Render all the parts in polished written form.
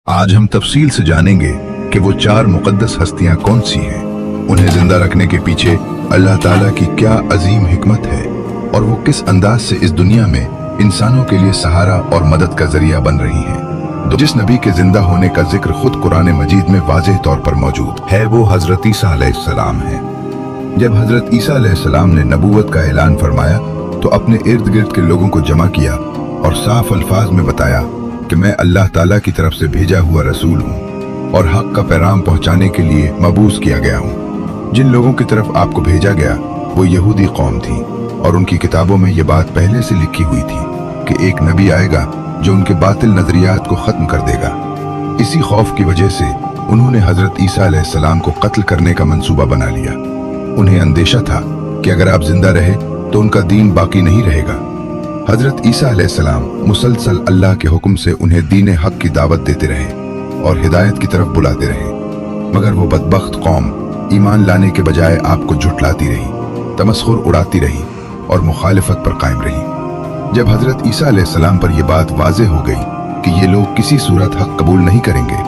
आज हम तफसील से जानेंगे कि वो चार मुकद्दस हस्तियां कौन सी हैं, उन्हें जिंदा रखने के पीछे अल्लाह ताला की क्या अजीम हिकमत है और वो किस अंदाज से इस दुनिया में इंसानों के लिए सहारा और मदद का जरिया बन रही हैं। जिस नबी के जिंदा होने का जिक्र खुद कुरान मजीद में वाज़ेह तौर पर मौजूद है वो हजरत ईसा अलैहिस्सलाम है। जब हजरत ईसा अलैहिस्सलाम ने नबूवत का ऐलान फरमाया तो अपने इर्द गिर्द के लोगों को जमा किया और साफ अल्फाज में बताया कि मैं अल्लाह ताला की तरफ से भेजा हुआ रसूल हूँ और हक का पैगाम पहुँचाने के लिए मबूस किया गया हूँ। जिन लोगों की तरफ आपको भेजा गया वो यहूदी कौम थी और उनकी किताबों में ये बात पहले से लिखी हुई थी कि एक नबी आएगा जो उनके बातिल नजरियात को खत्म कर देगा। इसी खौफ की वजह से उन्होंने हजरत ईसा अलैहिस्सलाम को कत्ल करने का मंसूबा बना लिया। उन्हें अंदेशा था कि अगर आप जिंदा रहे तो उनका दीन बाकी नहीं रहेगा। हजरत ईसा अलैहिस्सलाम मुसलसल अल्लाह के हुक्म से उन्हें दीन हक की दावत देते रहे और हिदायत की तरफ बुलाते रहे, मगर वो बदबख्त कौम ईमान लाने के बजाय आपको झुठलाती रही, तमस्खुर उड़ाती रही और मुखालिफत पर कायम रही। जब हजरत ईसा अलैहिस्सलाम पर यह बात वाज़ेह हो गई कि ये लोग किसी सूरत हक कबूल नहीं करेंगे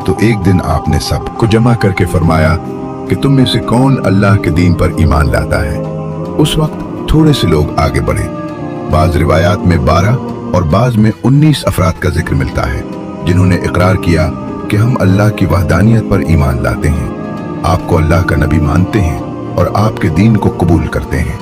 तो एक दिन आपने सबको जमा करके फरमाया कि तुम में से कौन अल्लाह के दीन पर ईमान लाता है। उस वक्त थोड़े से लोग आगे बढ़े। बाज रिवायात में 12 और बाज में 19 अफराद का जिक्र मिलता है जिन्होंने इकरार किया कि हम अल्लाह की वहदानियत पर ईमान लाते हैं, आपको अल्लाह का नबी मानते हैं और आपके दीन को कबूल करते हैं।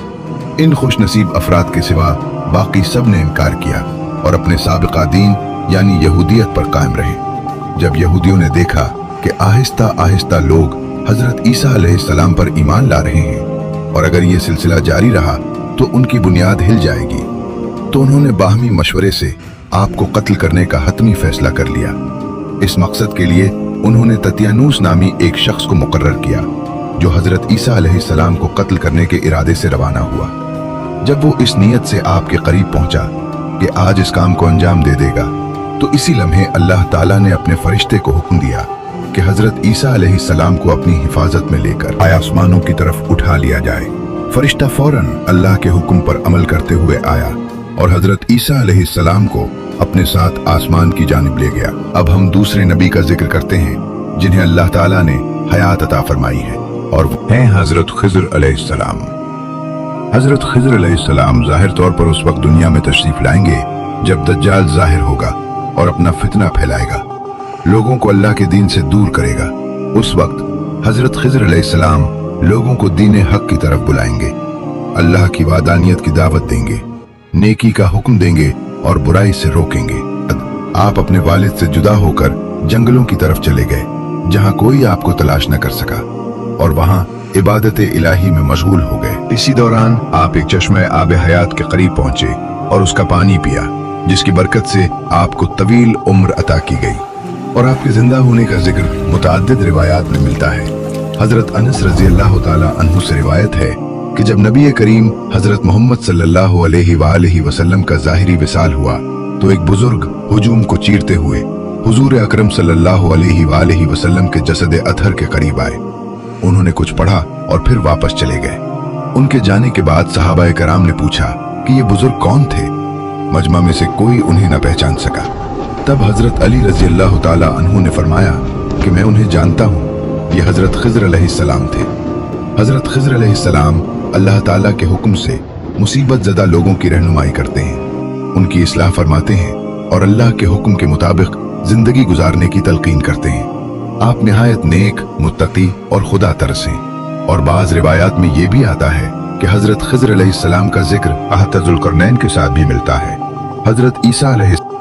इन खुशनसीब अफराद के सिवा बाकी सब ने इनकार किया और अपने साबिका दीन यानी यहूदियत पर कायम रहे। जब यहूदियों ने देखा कि आहिस्ता आहिस्ता लोग हजरत ईसा अलैहिस्सलाम पर ईमान ला रहे हैं और अगर ये सिलसिला जारी रहा तो उनकी बुनियाद हिल जाएगी, तो उन्होंने बाहमी मशवरे से आपको कत्ल करने का हतमी फैसला कर लिया। इस मकसद के लिए उन्होंने ततियानूस नामी एक शख्स को मुकर्रर किया जो हजरत ईसा अलैहिस्सलाम को कत्ल करने के इरादे से रवाना हुआ। जब वो इस नीयत से आपके करीब पहुंचा कि आज इस काम को अंजाम दे देगा तो इसी लम्हे अल्लाह ताला ने अपने फरिश्ते को हुक्म दिया कि हजरत ईसा अलैहिस्सलाम को अपनी हिफाजत में लेकर आसमानों की तरफ उठा लिया जाए। फरिश्ता फौरन अल्लाह के हुक्म पर अमल करते हुए आया और हजरत ईसा अलैहिस्सलाम को अपने साथ आसमान की जानिब ले गया। अब हम दूसरे नबी का जिक्र करते हैं जिन्हें अल्लाह ताला ने हयात अता फरमाई है और वो हैं हजरत खिज़र अलैहिस्सलाम। हजरत खिज़र अलैहिस्सलाम जाहिर तौर पर उस वक्त दुनिया में तशरीफ लाएंगे जब दज्जाल जाहिर होगा और अपना फितना फैलाएगा, लोगों को अल्लाह के दीन से दूर करेगा। उस वक्त हजरत खिज़र अलैहिस्सलाम लोगों को दीन हक की तरफ बुलाएंगे, अल्लाह की वादानियत की दावत देंगे, नेकी का हुक्म देंगे और बुराई से रोकेंगे। आप अपने वालिद से जुदा होकर जंगलों की तरफ चले गए जहां कोई आपको तलाश न कर सका और वहां इबादत इलाही में मशगूल हो गए। इसी दौरान आप एक चश्मे आब हयात के करीब पहुंचे और उसका पानी पिया, जिसकी बरकत से आपको तवील उम्र अता की गई और आपके जिंदा होने का जिक्र मुतअद्दिद रिवायात में मिलता है। हजरत अनस रजी अल्लाह ताला अन्हु से रिवायत है कि जब नबी करीम हजरत मोहम्मद सल्लल्लाहु अलैहि वसल्लम का ज़ाहिरी विसाल हुआ तो एक बुजुर्ग हुजूम को चीरते हुए हुजूर अकरम सल्लल्लाहु अलैहि वसल्लम के जसद अतहर के करीब आए। उन्होंने कुछ पढ़ा और फिर वापस चले गए। उनके जाने के बाद सहाबाए कराम ने पूछा कि ये बुजुर्ग कौन थे। मजमा में से कोई उन्हें न पहचान सका। तब हजरत अली रजी अल्लाह ताला अन्हु ने फरमाया कि मैं उन्हें जानता हूँ, ये हजरत खिज़र अलैहिस्सलाम थे। हजरत खिज़र अलैहिस्सलाम अल्लाह ताला के हुक्म से मुसीबत ज़दा लोगों की रहनुमाई करते हैं, उनकी इस्लाह फरमाते हैं और अल्लाह के हुक्म के मुताबिक जिंदगी गुजारने की तलकीन करते हैं। आप निहायत नेक, मुत्तकी और खुदा तरस हैं। और बाज़ रिवायात में ये भी आता है कि हजरत खिज़र अलैहिस्सलाम का जिक्र अहत ज़ुल्करनैन के साथ भी मिलता है। हजरत ईसा अलैहिस्सलाम